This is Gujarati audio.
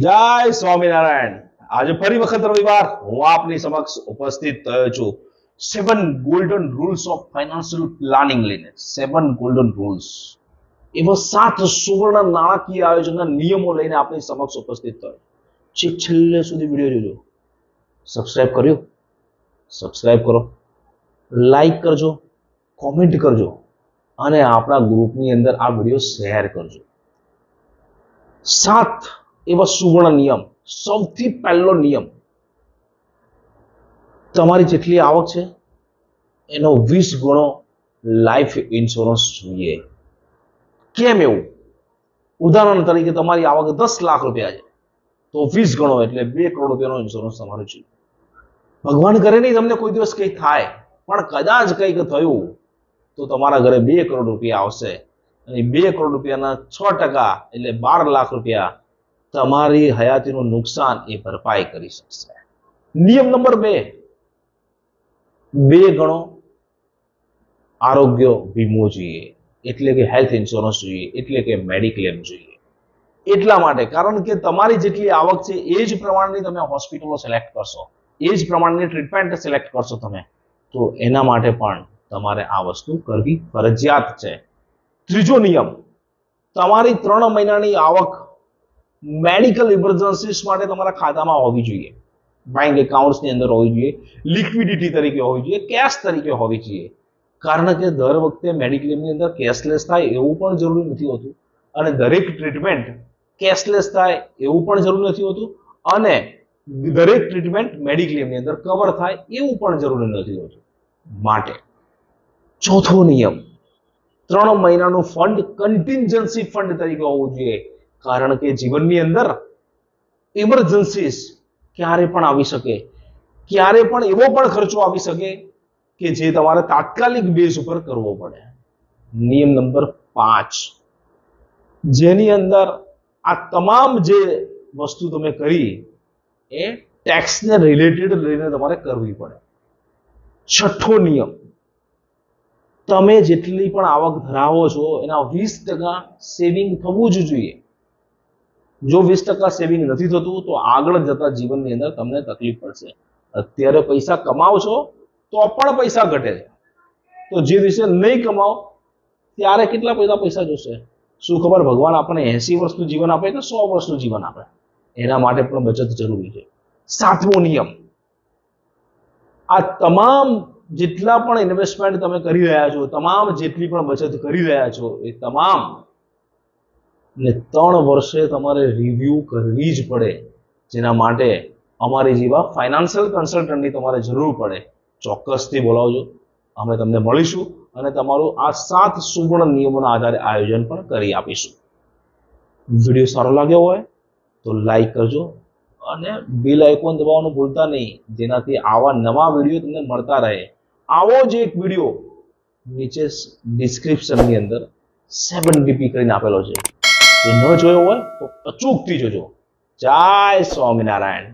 જય સ્વામિનારાયણ। આજે ફરી વખત રવિવાર હું આપની સમક્ષ ઉપસ્થિત થયો છું 7 golden rules of financial planning લઈને। 7 ગોલ્ડન રૂલ્સ એવા 7 સુવર્ણ નાણાકીય આયોજનના નિયમો લઈને આપની સમક્ષ ઉપસ્થિત થયો। છેલ્લે સુધી વિડીયો જોજો। સબસ્ક્રાઇબ કર્યું? સબસ્ક્રાઇબ કરો, લાઈક કરજો, કોમેન્ટ કરજો અને આપણા ગ્રુપની અંદર આ વિડીયો શેર કરજો। 7 એવા સુવર્ણ નિયમ। સૌથી પહેલો નિયમ, તમારી જેટલી આવક છે એનો 20 ગણો લાઈફ ઇન્સ્યોરન્સ જોઈએ। કેમ એવું? ઉદાહરણ તરીકે તમારી આવક 10 લાખ રૂપિયા છે તો 20 ગણો એટલે 2 કરોડ રૂપિયાનો ઇન્સ્યોરન્સ તમારે જોઈએ। ભગવાન કરે નહીં તમને કોઈ દિવસ કંઈ થાય, પણ કદાચ કંઈક થયું તો તમારા ઘરે 2 કરોડ રૂપિયા આવશે અને 2 કરોડ રૂપિયાના 6% એટલે 12 લાખ રૂપિયા તમારી હયાતીનું નુકસાન એ ભરપાઈ કરી શકશે। નિયમ નંબર 2 ગણો આરોગ્ય વીમો જોઈએ, એટલે કે હેલ્થ ઇન્સ્યોરન્સ જોઈએ, એટલે કે મેડિક્લેમ જોઈએ। એટલા માટે કારણ કે તમારી જેટલી આવક છે એ જ પ્રમાણની તમે હોસ્પિટલો સિલેક્ટ કરશો, એ જ પ્રમાણની ટ્રીટમેન્ટ સિલેક્ટ કરશો તમે, તો એના માટે પણ તમારે આ વસ્તુ કરવી ફરજિયાત છે। ત્રીજો નિયમ, તમારી 3 મહિનાની આવક મેડિકલ ઇમરજન્સીસ માટે તમારા ખાતામાં હોવી જોઈએ, બેંક એકાઉન્ટ્સની અંદર હોવી જોઈએ, લિક્વિડિટી તરીકે હોવી જોઈએ, કેશ તરીકે હોવી જોઈએ। કારણ કે દર વખતે મેડિક્લેમની અંદર કેશલેસ થાય એવું પણ જરૂરી નથી હોતું અને દરેક ટ્રીટમેન્ટ કેશલેસ થાય એવું પણ જરૂરી નથી હોતું અને દરેક ટ્રીટમેન્ટ મેડિક્લેમની અંદર કવર થાય એવું પણ જરૂરી નથી હોતું। માટે ચોથો નિયમ, 3 મહિનાનું ફંડ કન્ટિન્જન્સી ફંડ તરીકે હોવું જોઈએ, કારણ કે જીવનની અંદર ઇમરજન્સીસ ક્યારે પણ આવી શકે, ક્યારે પણ એવો પણ ખર્ચો આવી શકે કે જે તમારે તાત્કાલિક બેઝ ઉપર કરવો પડે। નિયમ નંબર 5, જેની અંદર આ તમામ જે વસ્તુ તમે કરી એ ટેક્સને રિલેટેડ લઈને તમારે કરવી પડે। છઠ્ઠો નિયમ, તમે જેટલી પણ આવક ધરાવો છો એના 20% સેવિંગ થવું જ જોઈએ। જો 20% સેવિંગ નથી થતું તો આગળ જતા જીવનની અંદર તમને તકલીફ પડશે। અત્યારે પૈસા કમાવો છો તો પણ પૈસા ઘટે છે, તો જે દિવસે નહીં કમાઓ ત્યારે કેટલા પૈસા જોશે? શું ખબર ભગવાન આપણને 80 વર્ષનું જીવન આપે કે 100 વર્ષનું જીવન આપે? એના માટે પણ બચત જરૂરી છે। 7મો નિયમ, આ તમામ જેટલા પણ ઇન્વેસ્ટમેન્ટ તમે કરી રહ્યા છો, તમામ જેટલી પણ બચત કરી રહ્યા છો એ તમામ ને 3 વર્ષે તમારે રિવ્યુ કરવી જ પડે, જેના માટે અમારી જેવા ફાઇનાન્શિયલ કન્સલ્ટન્ટની તમારે જરૂર પડે। ચોક્કસથી બોલાવજો, અમે તમને મળીશું અને તમારું આ 7 સુવર્ણ નિયમોના આધારે આયોજન પણ કરી આપીશું। વિડીયો સારો લાગ્યો હોય તો લાઈક કરજો અને બેલ આઇકોન દબાવવાનું ભૂલતા નહીં, જેનાથી આવા નવા વિડીયો તમને મળતા રહે। આવો જ એક વિડીયો નીચે ડિસ્ક્રિપ્શનની અંદર 7DP કરીને આપેલો છે, જો ન જોયો હોય તો અચૂકથી જોજો। જય સ્વામિનારાયણ।